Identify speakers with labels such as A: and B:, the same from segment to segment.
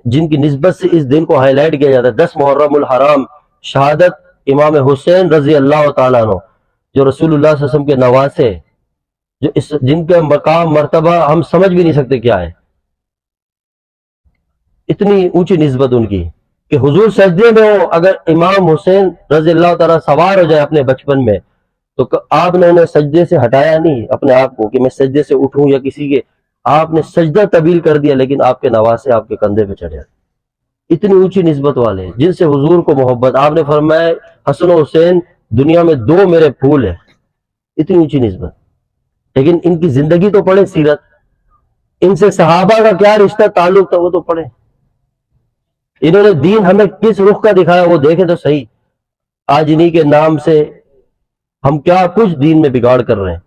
A: جن کی نسبت سے اس دن کو ہائی لائٹ کیا جاتا ہے، 10 محرم الحرام، شہادت امام حسین رضی اللہ تعالیٰ عنہ، جو رسول اللہ صلی اللہ علیہ وسلم کے نواسے، جو جن کا مقام مرتبہ ہم سمجھ بھی نہیں سکتے کیا ہے، اتنی اونچی نسبت ان کی کہ حضور سجدے میں ہو، اگر امام حسین رضی اللہ تعالیٰ سوار ہو جائے اپنے بچپن میں، تو آپ نے انہیں سجدے سے ہٹایا نہیں اپنے آپ کو کہ میں سجدے سے اٹھوں یا کسی کے، آپ نے سجدہ طویل کر دیا، لیکن آپ کے نواسے آپ کے کندھے پہ چڑھے، اتنی اونچی نسبت والے جن سے حضور کو محبت۔ آپ نے فرمایا حسن و حسین دنیا میں 2 میرے پھول ہیں، اتنی اونچی نسبت۔ لیکن ان کی زندگی تو پڑھے، سیرت، ان سے صحابہ کا کیا رشتہ تعلق تھا وہ تو پڑھے، انہوں نے دین ہمیں کس رخ کا دکھایا وہ دیکھیں تو صحیح۔ آج انہی کے نام سے ہم کیا کچھ دین میں بگاڑ کر رہے ہیں،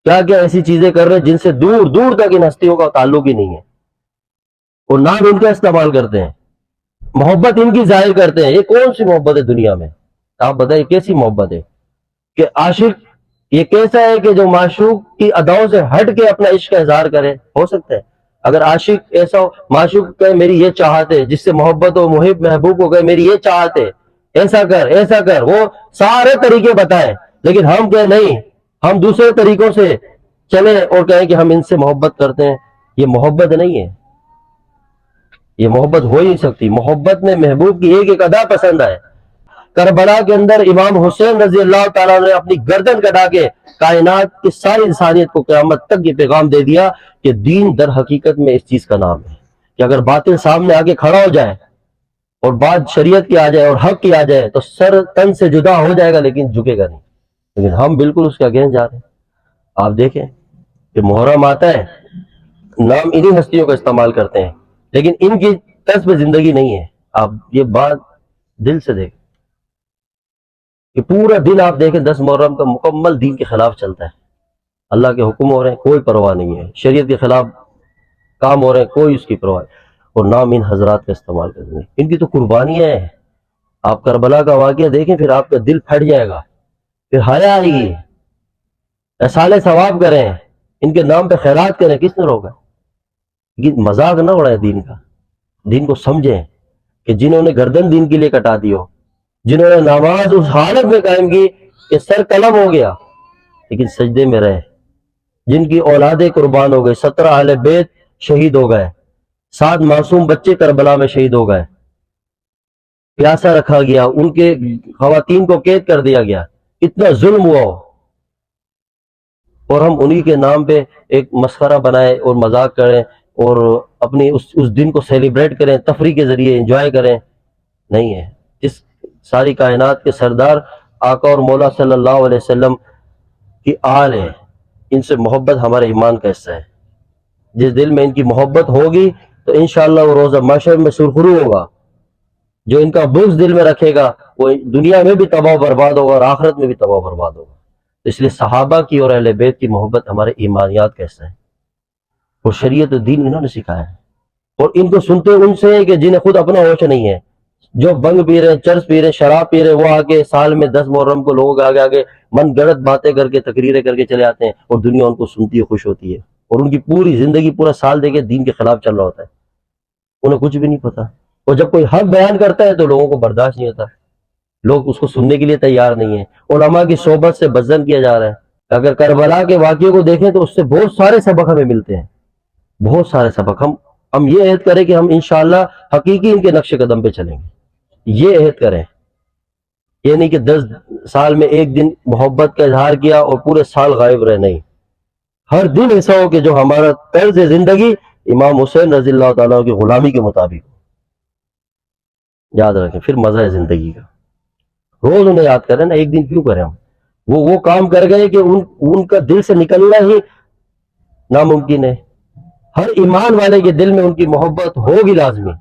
A: کیا کیا ایسی چیزیں کر رہے ہیں جن سے دور دور تک ان ہستیوں کا تعلق ہی نہیں ہے، اور نام ان کا استعمال کرتے ہیں، محبت ان کی ظاہر کرتے ہیں۔ یہ کون سی محبت ہے دنیا میں؟ آپ بتائیں کیسی محبت ہے کہ عاشق یہ کیسا ہے کہ جو معشوق کی اداؤں سے ہٹ کے اپنا عشق کا اظہار کرے؟ ہو سکتا ہے اگر عاشق ایسا ہو، معشوق کہے میری یہ چاہت ہے، جس سے محبت ہو، محب محبوب کو کہے میری یہ چاہت ہے، ایسا کر ایسا کر، وہ سارے طریقے بتائیں، لیکن ہم کہیں نہیں، ہم دوسرے طریقوں سے چلیں اور کہیں کہ ہم ان سے محبت کرتے ہیں، یہ محبت نہیں ہے، یہ محبت ہو ہی نہیں سکتی۔ محبت میں محبوب کی ایک ایک ادا پسند آئے۔ کربلا کے اندر امام حسین رضی اللہ تعالیٰ نے اپنی گردن کٹا کے کائنات کی ساری انسانیت کو قیامت تک یہ پیغام دے دیا کہ دین در حقیقت میں اس چیز کا نام ہے کہ اگر باطل سامنے آگے کھڑا ہو جائے اور بات شریعت کی آ جائے اور حق کی آ جائے تو سر تن سے جدا ہو جائے گا، لیکن جھکے گا نہیں۔ لیکن ہم بالکل اس کے اگینسٹ جا رہے ہیں۔ آپ دیکھیں کہ محرم آتا ہے، نام انہی ہستیوں کا استعمال کرتے ہیں، لیکن ان کی طرز پہ زندگی نہیں ہے۔ آپ یہ بات دل سے دیکھیں کہ پورا دن آپ دیکھیں 10 محرم کا مکمل دین کے خلاف چلتا ہے، اللہ کے حکم ہو رہے ہیں کوئی پرواہ نہیں ہے، شریعت کے خلاف کام ہو رہے ہیں کوئی اس کی پرواہ نہیں، اور نام ان حضرات کا استعمال کرتے ہیں۔ ان کی تو قربانیاں ہیں۔ آپ کربلا کا واقعہ دیکھیں پھر آپ کا دل پھٹ جائے گا، پھر حیا آئے گی، احسان ثواب کریں، ان کے نام پہ خیرات کریں، کس نے روکا؟ مذاق نہ اڑائے دین کا، دین کو سمجھیں کہ جنہوں نے گردن دین کے لیے کٹا دی ہو، جنہوں نے نماز اس حالت میں قائم کی کہ سر قلم ہو گیا لیکن سجدے میں رہے، جن کی اولادیں قربان ہو گئے، 17 اہل بیت شہید ہو گئے، 7 معصوم بچے کربلا میں شہید ہو گئے، پیاسا رکھا گیا، ان کے خواتین کو قید کر دیا گیا، اتنا ظلم ہوا ہو، اور ہم انہی کے نام پہ ایک مسخرہ بنائیں اور مذاق کریں اور اپنی اس دن کو سیلیبریٹ کریں، تفریح کے ذریعے انجوائے کریں؟ نہیں ہے۔ اس ساری کائنات کے سردار آقا اور مولا صلی اللہ علیہ وسلم کی آل ہے، ان سے محبت ہمارے ایمان کا حصہ ہے۔ جس دل میں ان کی محبت ہوگی تو انشاءاللہ وہ روزہ محشر میں سرخرو ہوگا۔ جو ان کا بغض دل میں رکھے گا وہ دنیا میں بھی تباہ و برباد ہوگا اور آخرت میں بھی تباہ و برباد ہوگا۔ اس لیے صحابہ کی اور اہل بیت کی محبت ہمارے ایمانیات کا حصہ ہے، اور شریعت و دین انہوں نے سکھایا ہے، اور ان کو سنتے ان سے ہیں کہ جنہیں خود اپنا ہوش نہیں ہے، جو بنگ پی رہے ہیں، چرس پی رہے ہیں، شراب پی رہے ہیں، وہ آگے سال میں 10 محرم کو لوگوں کے آگے آگے من گڑت باتیں کر کے تقریریں کر کے چلے آتے ہیں، اور دنیا ان کو سنتی ہے، خوش ہوتی ہے، اور ان کی پوری زندگی پورا سال دیکھے دین کے خلاف چل رہا ہوتا ہے، انہیں کچھ بھی نہیں پتا۔ اور جب کوئی حق بیان کرتا ہے تو لوگوں کو برداشت نہیں ہوتا، لوگ اس کو سننے کے لیے تیار نہیں ہیں، علماء کی صحبت سے بدظن کیا جا رہا ہے۔ اگر کربلا کے واقعے کو دیکھیں تو اس سے بہت سارے سبق ہمیں ملتے ہیں، بہت سارے سبق۔ ہم یہ عہد کریں کہ ہم انشاءاللہ حقیقی ان کے نقش قدم پہ چلیں گے، یہ عہد کریں، یہ نہیں کہ 10 سال میں ایک دن محبت کا اظہار کیا اور پورے سال غائب رہے، نہیں، ہر دن ایسا ہو کہ جو ہمارا طرز زندگی امام حسین رضی اللہ تعالیٰ کی غلامی کے مطابق، یاد رکھیں، پھر مزہ ہے زندگی کا۔ روز انہیں یاد کریں نا، ایک دن کیوں کریں ہم؟ وہ کام کر گئے کہ ان کا دل سے نکلنا ہی ناممکن ہے۔ ہر ایمان والے کے دل میں ان کی محبت ہوگی لازمی،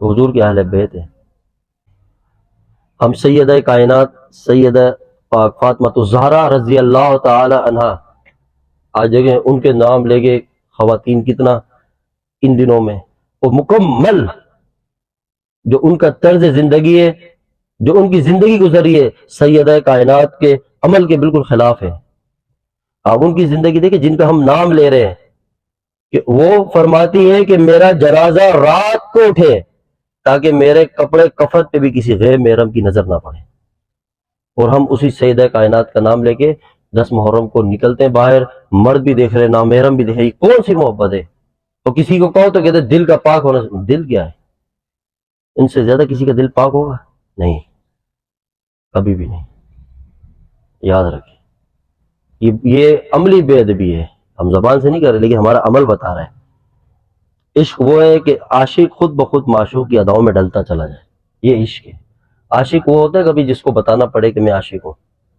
A: حضور کے اہل بیت ہے۔ ہم سیدہ کائنات سیدہ پاک فاطمہ الزہرا رضی اللہ تعالی عنہا، آج جگہ ان کے نام لے کے خواتین کتنا ان دنوں میں، اور مکمل جو ان کا طرز زندگی ہے، جو ان کی زندگی گزری ہے، سیدہ کائنات کے عمل کے بالکل خلاف ہے۔ آپ ان کی زندگی دیکھیں جن کا ہم نام لے رہے ہیں کہ وہ فرماتی ہے کہ میرا جنازہ رات کو اٹھے تاکہ میرے کپڑے کفن پہ بھی کسی غیر محرم کی نظر نہ پڑے، اور ہم اسی سیدہ کائنات کا نام لے کے 10 محرم کو نکلتے ہیں باہر، مرد بھی دیکھ رہے نامحرم بھی دیکھ رہے، کون سی محبت ہے؟ تو کسی کو کہو تو کہتے دل کا پاک ہونا، دل کیا ہے؟ ان سے زیادہ کسی کا دل پاک ہوگا؟ نہیں، کبھی بھی نہیں۔ یاد رکھیں، یہ عملی بے ادبی ہے، ہم زبان سے نہیں کر رہے لیکن ہمارا عمل بتا رہا ہے۔ عشق وہ ہے کہ عاشق خود بخود معشوق کی اداؤں میں ڈلتا چلا جائے، یہ عشق ہے۔ عاشق وہ ہوتا ہے کبھی جس کو بتانا پڑے کہ میں عاشق ہوں؟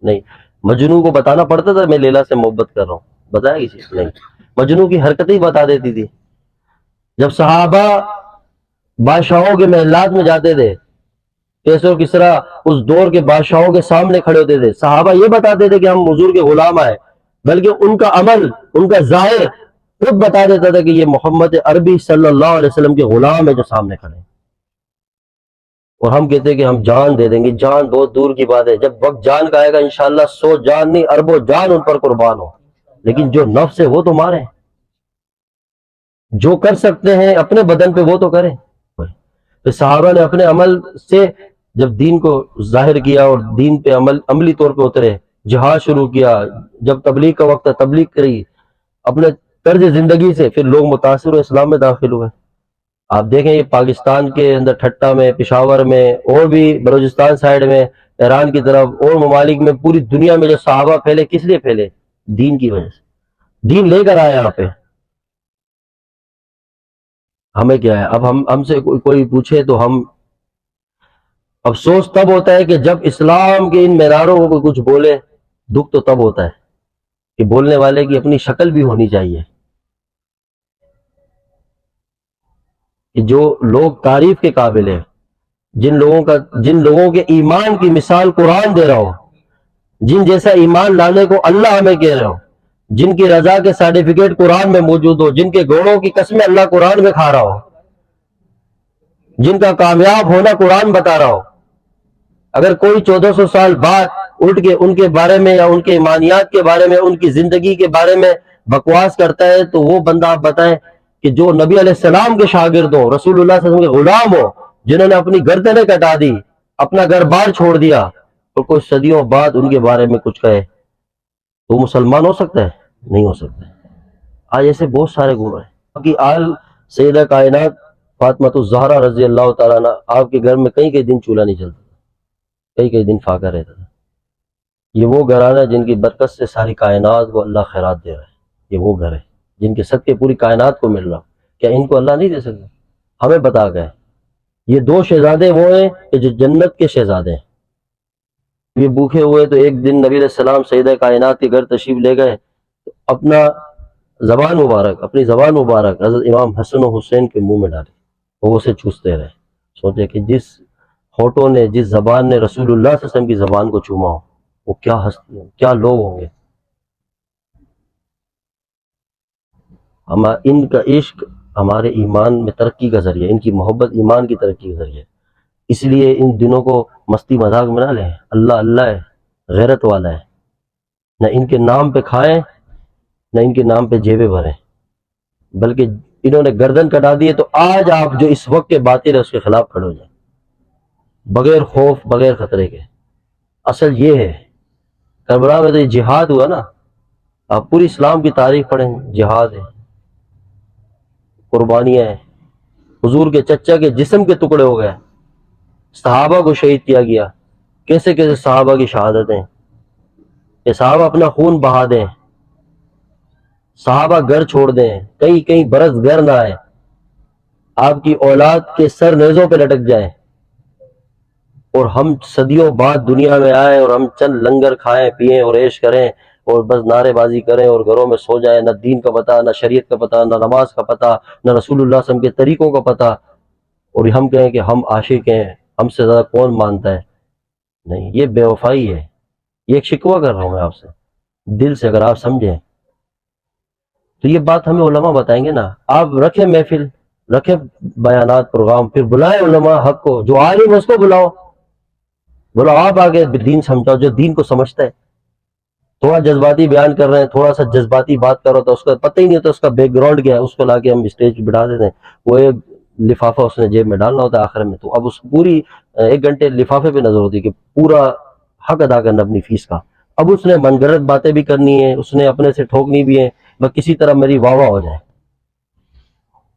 A: نہیں۔ مجنو کو بتانا پڑتا تھا میں لیلا سے محبت کر رہا ہوں؟ بتایا کسی نے؟ نہیں۔ مجنو کی حرکتیں ہی بتا دیتی تھی۔ جب صحابہ بادشاہوں کے محلات میں جاتے تھے، کیسر و کسریٰ اس دور کے بادشاہوں کے سامنے کھڑے ہوتے تھے، صحابہ یہ بتاتے تھے کہ ہم حضور کے غلام آئے، بلکہ ان کا عمل، ان کا ظاہر خود بتا دیتا تھا کہ یہ محمد عربی صلی اللہ علیہ وسلم کے غلام ہے جو سامنے کھڑے ہیں۔ اور ہم کہتے ہیں کہ ہم جان دے دیں گے، جان بہت دور کی بات ہے، جب وقت جان کا آئے گا انشاءاللہ 100 جان نہیں اربوں جان ان پر قربان ہو، لیکن جو نفس ہے وہ تو مارے، جو کر سکتے ہیں اپنے بدن پہ وہ تو کریں۔ تو صحابہ نے اپنے عمل سے جب دین کو ظاہر کیا اور دین پہ عملی طور پہ اترے، جہاد شروع کیا، جب تبلیغ کا وقت تبلیغ کری اپنے طرز زندگی سے، پھر لوگ متاثر ہوئے، اسلام میں داخل ہوئے۔ آپ دیکھیں یہ پاکستان کے اندر ٹھٹا میں، پشاور میں، اور بھی بلوچستان سائیڈ میں، ایران کی طرف اور ممالک میں، پوری دنیا میں جو صحابہ پھیلے کس لیے پھیلے؟ دین کی وجہ سے، دین لے کر آیا یہاں پہ۔ ہمیں کیا ہے؟ اب ہم سے کوئی پوچھے تو ہم، افسوس تب ہوتا ہے کہ جب اسلام کے ان معیاروں کو کوئی کچھ بولے، دکھ تو تب ہوتا ہے کہ بولنے والے کی اپنی شکل بھی ہونی چاہیے، کہ جو لوگ تعریف کے قابل ہیں، جن لوگوں کے ایمان کی مثال قرآن دے رہا ہو، جن جیسا ایمان لانے کو اللہ ہمیں کہہ رہا ہو، جن کی رضا کے سرٹیفکیٹ قرآن میں موجود ہو، جن کے گھوڑوں کی قسمیں اللہ قرآن میں کھا رہا ہو، جن کا کامیاب ہونا قرآن بتا رہا ہو، اگر کوئی 1400 سال بعد اٹھ کے ان کے بارے میں یا ان کے ایمانیات کے بارے میں، ان کی زندگی کے بارے میں بکواس کرتا ہے تو وہ بندہ آپ بتائیں کہ جو نبی علیہ السلام کے شاگرد ہوں، رسول اللہ صلی اللہ علیہ وسلم کے غلام ہوں، جنہوں نے اپنی گردنیں کٹا دی، اپنا گھر بار چھوڑ دیا، اور کوئی صدیوں بعد ان کے بارے میں کچھ کہے تو مسلمان ہو سکتا ہے؟ نہیں ہو سکتا ہے۔ آج ایسے بہت سارے گروہ ہیں کہ آل سیدہ کائنات فاطمہ الزہرا رضی اللہ تعالیٰ عنہ، آپ کے گھر میں کئی دن چولہا نہیں چلتا، کئی دن فاقہ رہتا تھا۔ یہ وہ گھرانہ ہے جن کی برکت سے ساری کائنات کو اللہ خیرات دے رہا ہے، یہ وہ گھر ہے جن کے صدقے پوری کائنات کو مل رہا۔ کیا ان کو اللہ نہیں دے سکتا؟ ہمیں بتا گئے یہ 2 شہزادے وہ ہیں کہ جو جنت کے شہزادے ہیں۔ یہ بھوکے ہوئے تو ایک دن نبی علیہ السلام سیدہ کائنات کے گھر تشریف لے گئے، اپنی زبان مبارک حضرت امام حسن و حسین کے منہ میں ڈالی، وہ اسے چوستے رہے۔ سوچے کہ جس ہونٹوں نے، جس زبان نے رسول اللہ صلی اللہ علیہ وسلم کی زبان کو چوما ہو، وہ کیا ہستی ہوں، کیا لوگ ہوں گے۔ ان کا عشق ہمارے ایمان میں ترقی کا ذریعہ، ان کی محبت ایمان کی ترقی کا ذریعہ۔ اس لیے ان دنوں کو مستی مذاق میں نہ لیں، اللہ ہے، غیرت والا ہے، نہ ان کے نام پہ کھائیں نہ ان کے نام پہ جیبیں بھریں، بلکہ انہوں نے گردن کٹا دی ہے تو آج آپ جو اس وقت کے باطل ہے اس کے خلاف کھڑے ہو جائیں، بغیر خوف بغیر خطرے کے۔ اصل یہ ہے کربلا میں تو یہ جہاد ہوا نا، آپ پوری اسلام کی تاریخ پڑھیں، جہاد ہے، قربانیاں ہیں، حضور کے چچا کے جسم کے ٹکڑے ہو گئے، صحابہ کو شہید کیا گیا، کیسے صحابہ کی شہادتیں، کہ صحابہ اپنا خون بہا دیں، صحابہ گھر چھوڑ دیں، کئی برس گھر نہ آئے، آپ کی اولاد کے سر نیزوں پہ لٹک جائیں، اور ہم صدیوں بعد دنیا میں آئے اور ہم چند لنگر کھائیں پیئیں اور عیش کریں اور بس نعرے بازی کریں اور گھروں میں سو جائیں، نہ دین کا پتہ، نہ شریعت کا پتہ، نہ نماز کا پتہ، نہ رسول اللہ صلی اللہ علیہ وسلم کے طریقوں کا پتہ، اور ہم کہیں کہ ہم عاشق ہیں، ہم سے زیادہ کون مانتا ہے؟ نہیں، یہ بے وفائی ہے۔ یہ ایک شکوہ کر رہا ہوں میں آپ سے دل سے، اگر آپ سمجھیں تو یہ بات ہمیں علماء بتائیں گے نا۔ آپ رکھیں محفل، رکھیں بیانات، پروگرام، پھر بلائیں علماء حق کو، جو عالم ہے اس کو بلاؤ، بولو آپ آگے دین سمجھاؤ، جو دین کو سمجھتا ہے۔ تھوڑا جذباتی بیان کر رہے ہیں، تھوڑا سا جذباتی بات کرو تو اس کا پتہ ہی نہیں ہوتا اس کا بیک گراؤنڈ کیا ہے، اس کو لا کے ہم اسٹیج پہ بٹھا دیتے ہیں، وہ ایک لفافہ اس نے جیب میں ڈالنا ہوتا ہے آخر میں، تو اب اس پوری 1 گھنٹے لفافے پہ نظر ہوتی ہے کہ پورا حق ادا کرنا اپنی فیس کا. اب اس نے من گھڑت باتیں بھی کرنی ہے، اس نے اپنے سے ٹھوکنی بھی ہے، بس کسی طرح میری واہ واہ ہو جائے.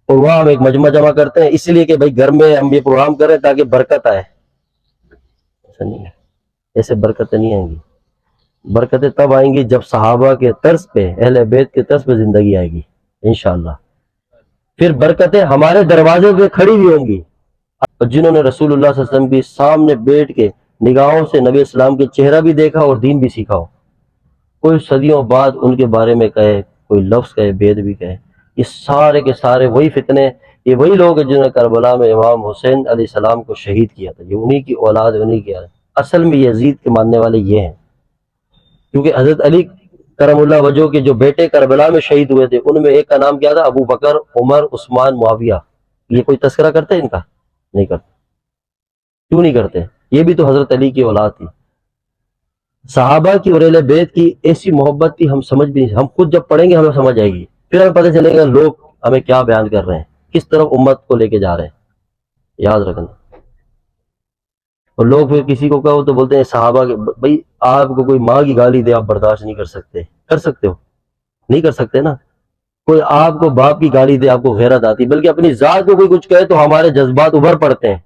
A: اور وہاں ہم ایک مجمع جمع کرتے ہیں اس لیے کہ بھائی گھر میں ہم یہ پروگرام کریں تاکہ برکت آئے. ایسا نہیں ہے، ایسے برکتیں نہیں آئیں گی. برکتیں تب آئیں گی جب صحابہ کے طرز پہ، اہل بیت کے طرز پہ زندگی آئے گی انشاءاللہ. پھر برکتیں ہمارے دروازے پہ کھڑی ہوئی ہوں گی. اور جنہوں نے رسول اللہ صلی اللہ علیہ وسلم کے سامنے بیٹھ کے نگاہوں سے نبی اسلام کے چہرہ بھی دیکھا اور دین بھی سیکھا ہو، کوئی صدیوں بعد ان کے بارے میں کہے، کوئی لفظ کہے، بید بھی کہے، یہ سارے کے سارے وہی فتنے، یہ وہی لوگ ہیں جنہوں نے کربلا میں امام حسین علیہ السلام کو شہید کیا تھا. یہ انہی کی اولاد، انہی کی اصل میں یزید کے ماننے والے یہ ہیں. کیونکہ حضرت علی کرم اللہ وجہ کے جو بیٹے کربلا میں شہید ہوئے تھے ان میں ایک کا نام کیا تھا؟ ابو بکر، عمر، عثمان، معاویہ. یہ کوئی تذکرہ کرتے ہیں ان کا؟ نہیں کرتے. کیوں نہیں کرتے؟ یہ بھی تو حضرت علی کی اولاد تھی. صحابہ کی اور اہل بیت کی ایسی محبت تھی، ہم سمجھ بھی نہیں، ہم خود جب پڑھیں گے ہمیں سمجھ آئے گی، پھر ہمیں پتہ چلے گا لوگ ہمیں کیا بیان کر رہے ہیں، کس طرف امت کو لے کے جا رہے ہیں. یاد رکھنا. اور لوگ پھر کسی کو کہو تو بولتے ہیں صحابہ کے، بھائی آپ کو کوئی ماں کی گالی دے آپ برداشت نہیں کر سکتے؟ کر سکتے ہو؟ نہیں کر سکتے نا. کوئی آپ کو باپ کی گالی دے آپ کو غیرت آتی، بلکہ اپنی ذات کو کوئی کچھ کہے تو ہمارے جذبات ابھر پڑتے ہیں.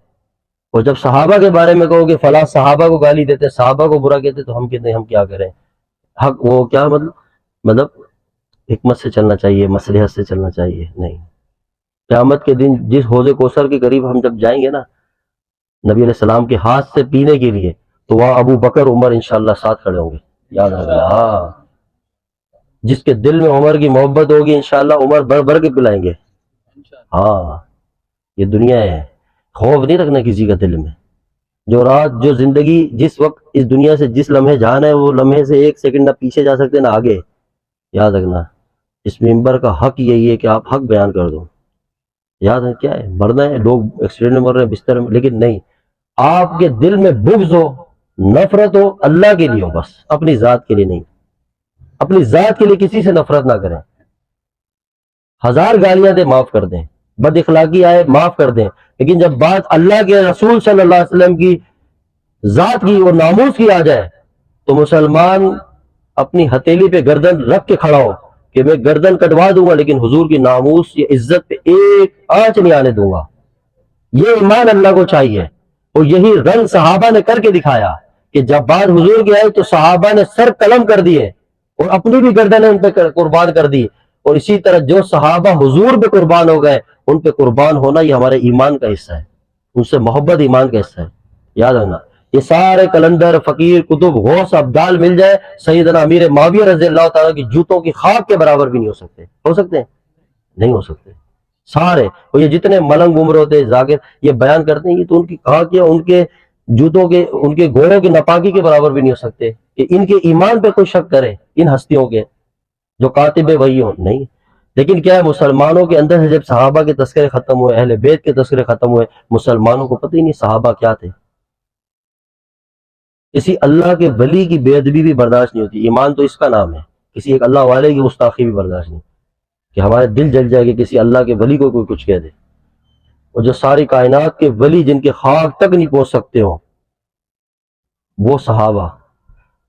A: اور جب صحابہ کے بارے میں کہو کہ فلاں صحابہ کو گالی دیتے، صحابہ کو برا کہتے، تو ہم کہتے ہیں ہم کیا کریں. حق وہ کیا مطلب حکمت سے چلنا چاہیے، مصلحت سے چلنا چاہیے. نہیں، قیامت کے دن جس حوض کوثر کے قریب ہم جب جائیں گے نا نبی علیہ السلام کے ہاتھ سے پینے کے لیے، تو وہاں ابو بکر، عمر انشاءاللہ ساتھ کھڑے ہوں گے. یاد رکھنا. ہاں، جس کے دل میں عمر کی محبت ہوگی انشاءاللہ عمر بڑھ بڑھ کے پلائیں گے. ہاں، یہ دنیا ہے، خوف نہیں رکھنا کسی کا دل میں. جو رات، جو زندگی، جس وقت اس دنیا سے جس لمحے جانا ہے، وہ لمحے سے 1 سیکنڈ نہ پیچھے جا سکتے نہ آگے. یاد رکھنا. اس ممبر کا حق یہی ہے کہ آپ حق بیان کر دو. یاد ہے کیا ہے؟ مرنا ہے، لوگ ایکسیڈنٹ میں مر رہے ہیں، بستر میں، لیکن نہیں، آپ کے دل میں بغض ہو، نفرت ہو، اللہ کے لیے ہو، بس اپنی ذات کے لیے نہیں. اپنی ذات کے لیے کسی سے نفرت نہ کریں. 1000 گالیاں دیں معاف کر دیں، بد اخلاقی آئے معاف کر دیں، لیکن جب بات اللہ کے رسول صلی اللہ علیہ وسلم کی ذات کی اور ناموس کی آ جائے تو مسلمان اپنی ہتھیلی پہ گردن رکھ کے کھڑا ہو کہ میں گردن کٹوا دوں گا لیکن حضور کی ناموس یا عزت پہ ایک آنچ نہیں آنے دوں گا. یہ ایمان اللہ کو چاہیے. اور یہی رنگ صحابہ نے کر کے دکھایا کہ جب بات حضور کی آئی تو صحابہ نے سر قلم کر دیے اور اپنی بھی گردنیں ان پہ قربان کر دی. اور اسی طرح جو صحابہ حضور پہ قربان ہو گئے ان پہ قربان ہونا یہ ہمارے ایمان کا حصہ ہے، ان سے محبت ایمان کا حصہ ہے. یاد رکھنا. یہ سارے کلندر، فقیر، کتب، غوث، ابدال مل جائے، سیدنا امیر معاویہ رضی اللہ تعالیٰ کی جوتوں کی خاک کے برابر بھی نہیں ہو سکتے. ہو سکتے ہیں؟ نہیں ہو سکتے سارے. اور یہ جتنے ملنگ عمر ہوتے ذاکر یہ بیان کرتے ہیں، یہ تو ان کی خاک یا ان کے جوتوں کے، ان کے گھوڑوں کی نپاکی کے برابر بھی نہیں ہو سکتے کہ ان کے ایمان پہ کوئی شک کرے، ان ہستیوں کے جو کاتب وحی ہوں. نہیں. لیکن کیا ہے، مسلمانوں کے اندر سے جب صحابہ کے تذکرے ختم ہوئے، اہل بیت کے تذکرے ختم ہوئے، مسلمانوں کو پتہ ہی نہیں صحابہ کیا تھے. کسی اللہ کے ولی کی بے ادبی بھی برداشت نہیں ہوتی. ایمان تو اس کا نام ہے. کسی ایک اللہ والے کی گستاخی بھی برداشت نہیں، کہ ہمارے دل جل جائے کہ کسی اللہ کے ولی کو کوئی کچھ کہہ دے. اور جو ساری کائنات کے ولی جن کے خاک تک نہیں پہنچ سکتے ہوں وہ صحابہ.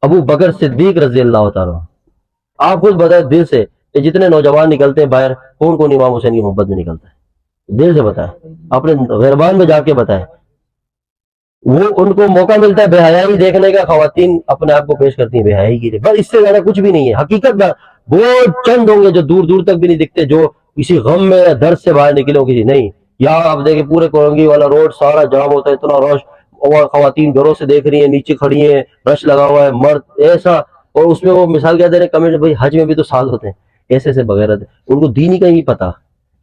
A: ابو بکر صدیق رضی اللہ تعالیٰ. آپ خود بتائیں دل سے کہ جتنے نوجوان نکلتے ہیں باہر کون کون امام حسین کی محبت میں نکلتا ہے؟ دل سے بتائیں، اپنے غیربان میں جا کے بتائیں. وہ ان کو موقع ملتا ہے بے حیائی دیکھنے کا، خواتین اپنے آپ کو پیش کرتی ہیں بے حیائی کے لیے، بس اس سے زیادہ کچھ بھی نہیں ہے. حقیقت میں بہت چند ہوں گے جو دور دور تک بھی نہیں دکھتے، جو کسی غم میں یا درد سے باہر نکلے ہو کسی. نہیں، یہاں آپ دیکھیں پورے کورنگی والا روڈ سارا جام ہوتا ہے، اتنا رش، اور خواتین گھروں سے دیکھ رہی ہیں، نیچے کھڑی ہیں، رش لگا ہوا ہے، مرد ایسا. اور اس میں وہ مثال کیا دے رہے ہیں کمنٹ، بھائی حج میں بھی تو سال ہوتے ہیں، ایسے ایسے بغیر. ان کو دین ہی کا نہیں پتا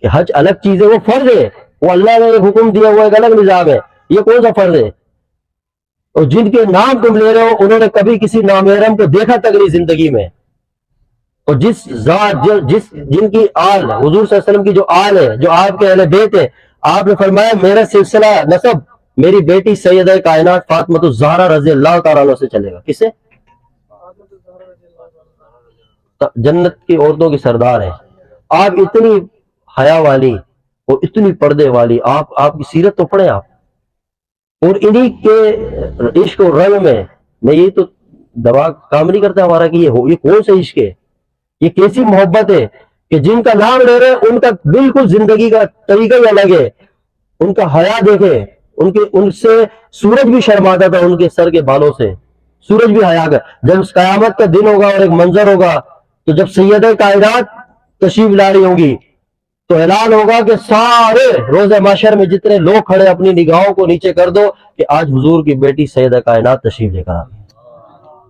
A: کہ حج الگ چیز ہے، وہ فرض ہے، وہ اللہ نے ایک حکم دیا ہوا ایک الگ نظام ہے. یہ کون سا فرض ہے؟ اور جن کے نام تم لے رہے ہو انہوں نے کبھی کسی نامحرم کو دیکھا تک نہیں زندگی میں. اور جس ذات جن کی آل حضور صلی اللہ علیہ وسلم کی جو آل ہے، جو آپ کے اہل بیت ہے، آپ نے فرمایا میرا سلسلہ نسب میری بیٹی سیدہ کائنات فاطمہ الزہرا رضی اللہ تعالیٰ عنہ سے چلے گا. کس سے؟ جنت کی عورتوں کی سردار ہیں. آپ اتنی حیا والی اور اتنی پردے والی، آپ کی سیرت تو پڑھیں آپ. اور انہی کے عشق و رنگ میں یہ تو دماغ کام نہیں کرتا ہمارا کہ یہ کون سا عشق ہے، یہ کیسی محبت ہے کہ جن کا نام لے رہے ان کا بالکل زندگی کا طریقہ ہی الگ ہے. ان کا حیا دیکھے، ان سے سورج بھی شرماتا تھا، ان کے سر کے بالوں سے سورج بھی حیا کر. جب قیامت کا دن ہوگا اور ایک منظر ہوگا تو جب سیدہ کائنات تشریف لا رہی ہوں گی تو اعلان ہوگا کہ سارے روز محشر میں جتنے لوگ کھڑے اپنی نگاہوں کو نیچے کر دو کہ آج حضور کی بیٹی سیدہ کائنات تشریف لے کر آ گئی.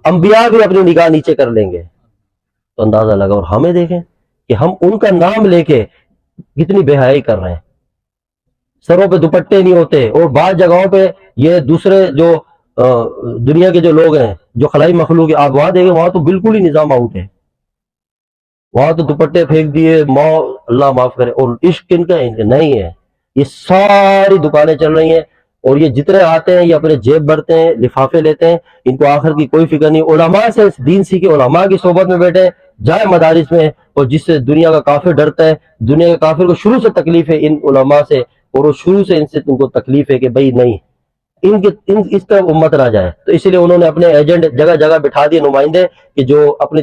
A: انبیاء بھی اپنی نگاہ نیچے کر لیں گے. تو اندازہ لگا. اور ہمیں دیکھیں کہ ہم ان کا نام لے کے کتنی بے حیائی کر رہے ہیں. سروں پہ دوپٹے نہیں ہوتے. اور بعض جگہوں پہ یہ دوسرے جو دنیا کے جو لوگ ہیں جو خلائی مخلوق آپ وہاں دیکھیں وہاں تو بالکل ہی نظام آؤٹ ہے. وہاں تو دوپٹے پھینک دیے، اللہ معاف کرے. اور عشق کن کا نہیں ہے. یہ ساری دکانیں چل رہی ہیں اور یہ جتنے آتے ہیں یہ اپنے جیب بھرتے ہیں، لفافے لیتے ہیں. ان کو آخر کی کوئی فکر نہیں. علماء سے دین سیکھے، علماء کی صحبت میں بیٹھے، جائے مدارس میں. اور جس سے دنیا کا کافر ڈرتا ہے، دنیا کے کافر کو شروع سے تکلیف ہے ان علماء سے، اور وہ شروع سے ان کو تکلیف ہے کہ بھئی نہیں اس طرف امت نہ جائے. تو اسی لیے انہوں نے اپنے ایجنٹ جگہ جگہ بٹھا دیے، نمائندے کہ جو اپنی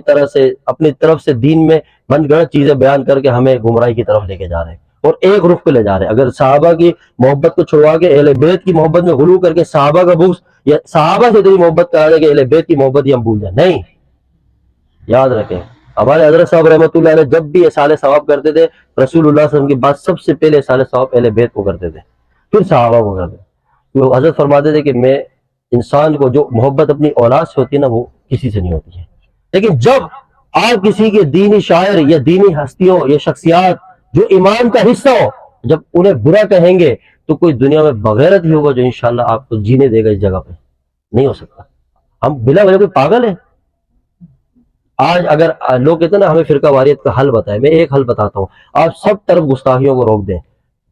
A: طرف سے دین میں بند گڑت چیزیں بیان کر کے ہمیں گمراہی کی طرف لے کے جا رہے ہیں اور ایک رخ پہ لے جا رہے ہیں. اگر صحابہ کی محبت کو چھڑوا کے اہل بیت کی محبت میں غلو کر کے صحابہ کا بغض یا صحابہ سے اتنی محبت کرا دے کہ اہل بیت کی محبت ہی ہم بھول جائیں، نہیں. یاد رکھیں ہمارے حضرت صاحب رحمۃ اللہ علیہ جب بھی اصال ثواب کرتے تھے رسول اللہ صلی اللہ علیہ وسلم کی بات سب سے پہلے اصال ثواب اہل بیت کو کرتے تھے، پھر صحابہ کو کرتے تھے. وہ حضرت فرماتے تھے کہ میں انسان کو جو محبت اپنی اولاد سے ہوتی ہے نا وہ کسی سے نہیں ہوتی ہے. لیکن جب آپ کسی کے دینی شاعر یا دینی ہستیوں یا شخصیات جو ایمان کا حصہ ہو جب انہیں برا کہیں گے تو کوئی دنیا میں بغیرت ہی ہوگا جو انشاءاللہ آپ کو جینے دے گا اس جگہ پہ. نہیں ہو سکتا. ہم بلا وجہ کوئی پاگل ہے. آج اگر لوگ کہتے ہیں نا ہمیں فرقہ واریت کا حل بتائے، میں ایک حل بتاتا ہوں. آپ سب طرف گستاخیوں کو روک دیں،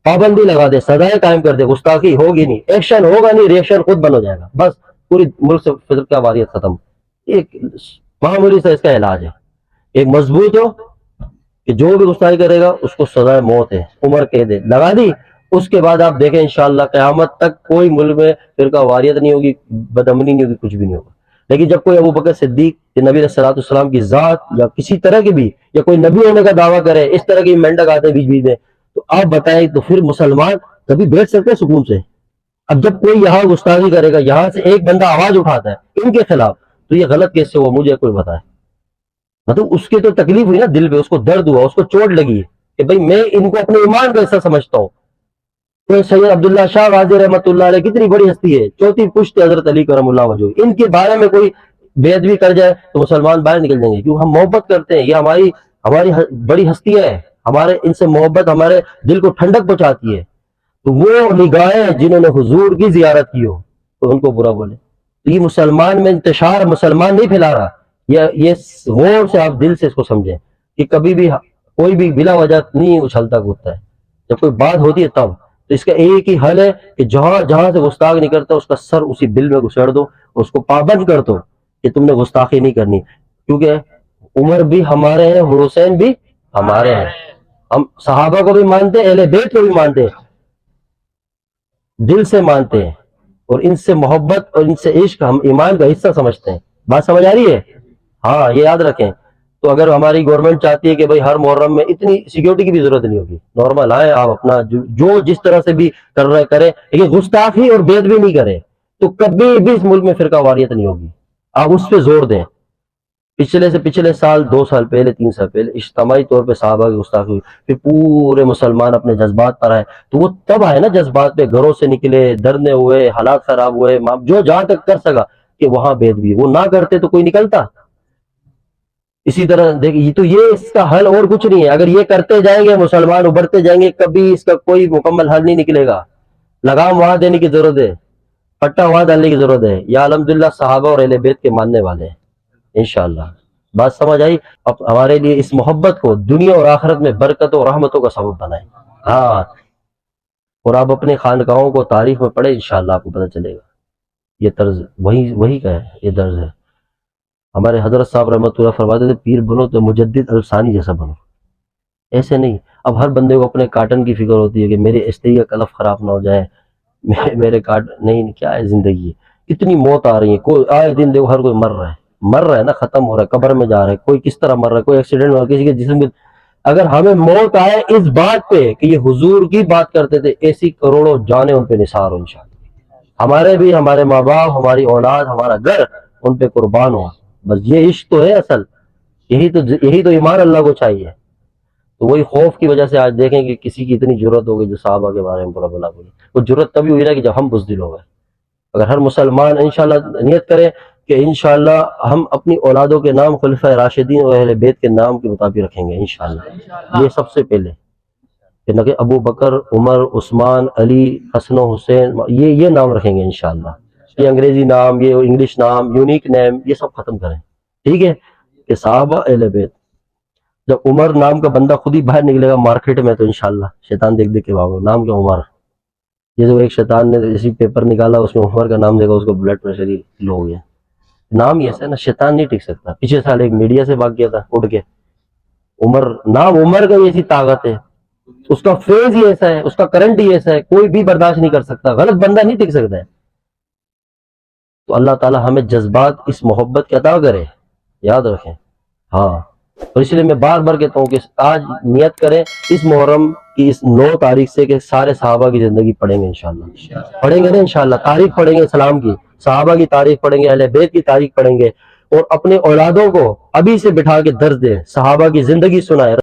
A: پابندی لگا دیں، سزائیں قائم کر دیں، گستاخی ہوگی نہیں، ایکشن ہوگا نہیں، ریئیکشن خود بن ہو جائے گا. بس پوری ملک سے فرقہ واریت ختم. ایک معمولی سا اس کا علاج ہے. ایک مضبوط ہو کہ جو بھی گستاخی کرے گا اس کو سزائے موت ہے، عمر قید ہے، لگا دی. اس کے بعد آپ دیکھیں انشاءاللہ قیامت تک کوئی ملک میں فرقہ واریت نہیں ہوگی، بدامنی نہیں ہوگی، کچھ بھی نہیں ہوگا. لیکن جب کوئی ابو بکر صدیق کہ نبی علیہ الصلوۃ والسلام کی ذات یا کسی طرح کی بھی یا کوئی نبی ہونے کا دعویٰ کرے، اس طرح کی مینڈک آتے ہیں بیچ بیچ میں، تو آپ بتائیں تو پھر مسلمان کبھی بیٹھ سکتے ہیں سکون سے؟ اب جب کوئی یہاں گستاخی کرے گا، یہاں سے ایک بندہ آواز اٹھاتا ہے ان کے خلاف، تو یہ غلط کیسے ہوا مجھے کوئی بتائے. مطلب اس کی تو تکلیف ہوئی نا، دل پہ اس کو درد ہوا، اس کو چوٹ لگی کہ بھئی میں ان کو اپنے ایمان کا حصہ سمجھتا ہوں. تو سید عبداللہ شاہ غازی رحمۃ اللہ علیہ کتنی بڑی ہستی ہے، چوتھی پشت حضرت علی کرم اللہ وجہ. ان کے بارے میں کوئی بے ادبی کر جائے تو مسلمان باہر نکل جائیں گے، کیونکہ ہم محبت کرتے ہیں. یہ ہماری بڑی ہستیاں ہیں، ہمارے ان سے محبت ہمارے دل کو ٹھنڈک پہنچاتی ہے. تو وہ نگاہیں جنہوں نے حضور کی زیارت کی ہو تو ان کو برا بولے. تو یہ مسلمان میں انتشار مسلمان نہیں پھیلا رہا. یہ غور سے آپ دل سے اس کو سمجھیں کہ کبھی بھی کوئی بھی بلا وجہ نہیں اچھلتا کودتا ہے. جب کوئی بات ہوتی ہے تب تو اس کا ایک ہی حل ہے کہ جہاں جہاں سے گستاخ نہیں کرتا اس کا سر اسی بل میں گسڑ دو، اس کو پابند کر دو کہ تم نے گستاخی نہیں کرنی. کیونکہ عمر بھی ہمارے ہیں، حسین بھی ہمارے ہیں. ہم صحابہ کو بھی مانتے ہیں، اہل بیت کو بھی مانتے ہیں، دل سے مانتے ہیں، اور ان سے محبت اور ان سے عشق ہم ایمان کا حصہ سمجھتے ہیں. بات سمجھ آ رہی ہے؟ ہاں یہ یاد رکھیں. تو اگر ہماری گورنمنٹ چاہتی ہے کہ بھئی ہر محرم میں اتنی سیکیورٹی کی بھی ضرورت نہیں ہوگی، نارمل آئے آپ اپنا جو جس طرح سے بھی کر رہے کریں، لیکن گستاخی اور بے ادبی نہیں کریں تو کبھی بھی اس ملک میں فرقہ واریت نہیں ہوگی. آپ اس پہ زور دیں. پچھلے سال 2 سال پہلے 3 سال پہلے اجتماعی طور پہ صحابہ کی گستاخی ہوئی، پھر پورے مسلمان اپنے جذبات پر آئے. تو وہ تب آئے نا جذبات پہ، گھروں سے نکلے، دھرنے ہوئے، حالات خراب ہوئے، جو جہاں تک کر سکا کہ وہاں بے ادبی. وہ نہ کرتے تو کوئی نکلتا. اسی طرح دیکھیے تو یہ اس کا حل اور کچھ نہیں ہے. اگر یہ کرتے جائیں گے مسلمان ابھرتے جائیں گے، کبھی اس کا کوئی مکمل حل نہیں نکلے گا. لگام وہاں دینے کی ضرورت ہے، پٹا وہاں ڈالنے کی ضرورت ہے. یا الحمدللہ صحابہ اور اہل بیت کے ماننے والے ہیں انشاءاللہ. بات سمجھ آئی؟ اب ہمارے لیے اس محبت کو دنیا اور آخرت میں برکتوں اور رحمتوں کا سبب بنائیں. ہاں، اور آپ اپنے خانقاہوں کو تاریخ میں پڑھیں، انشاءاللہ آپ کو پتہ چلے گا. یہ طرز وہی کا ہے، یہ درز ہے. ہمارے حضرت صاحب رحمۃ اللہ فرماتے تھے پیر بنو تو مجدد الثانی جیسا بنو. ایسے نہیں. اب ہر بندے کو اپنے کاٹن کی فکر ہوتی ہے کہ میرے استری کا کلف خراب نہ ہو جائے, میرے نہیں, کیا ہے زندگی ہے, اتنی موت آ رہی ہے, کوئی آئے دن دیکھو ہر کوئی مر رہا ہے نا, ختم ہو رہا ہے, قبر میں جا رہا ہے, کوئی کس طرح مر رہا ہے, کوئی ایکسیڈنٹ ہو رہا ہے, کسی کے جسم میں. اگر ہمیں موت آئے اس بات پہ کہ یہ حضور کی بات کرتے تھے, ایسی کروڑوں جانیں ان پہ نثار ہو انشاءاللہ. ہمارے بھی, ہمارے ماں باپ, ہماری اولاد, ہمارا گھر ان پہ قربان ہوا. بس یہ عشق تو ہے اصل, یہی تو ایمان اللہ کو چاہیے. تو وہی خوف کی وجہ سے آج دیکھیں کہ کسی کی اتنی ضرورت ہو گئی جو صحابہ کے بارے میں بولا. وہ ضرورت تبھی ہوئی نا کہ جب ہم بزدل ہو گئے. اگر ہر مسلمان انشاءاللہ نیت کرے کہ انشاءاللہ ہم اپنی اولادوں کے نام خلفائے راشدین اور اہل بیت کے نام کے مطابق رکھیں گے انشاءاللہ. یہ سب سے پہلے کہ ابو بکر, عمر, عثمان, علی, حسن و حسین, یہ نام رکھیں گے انشاءاللہ. یہ انگریزی نام, یہ انگلش نام, یونیک نیم, یہ سب ختم کریں. ٹھیک ہے, کہ صحابہ اہل بیت. جب عمر نام کا بندہ خود ہی باہر نکلے گا مارکیٹ میں تو انشاءاللہ شیطان دیکھ کے بھاگو, نام کیا عمر. جیسے وہ ایک شیطان نے اسی پیپر نکالا, اس میں عمر کا نام دیکھا, اس کو بلڈ پریشر ہی لو ہو گیا. نام ہی ایسا ہے نا, شیطان نہیں ٹک سکتا. پچھلے سال ایک میڈیا سے بھاگ گیا تھا اٹھ کے. عمر, نام عمر کا بھی ایسی طاقت ہے, اس کا فیز ہی ایسا ہے, اس کا کرنٹ ہی ایسا ہے, کوئی بھی برداشت نہیں کر سکتا, غلط بندہ نہیں ٹک سکتا ہے. تو اللہ تعالی ہمیں جذبات اس محبت کے عطا کرے, یاد رکھیں. ہاں, اور اس لیے میں بار بار کہتا ہوں کہ آج نیت کریں اس محرم کی اس 9 تاریخ سے کہ سارے صحابہ کی زندگی پڑھیں گے انشاءاللہ. پڑھیں گے نا انشاءاللہ, تاریخ پڑھیں گے اسلام کی, صحابہ کی تاریخ پڑھیں گے, اہل بیت کی تاریخ پڑھیں گے, اور اپنے اولادوں کو ابھی سے بٹھا کے درس دیں, صحابہ کی زندگی سنائیں.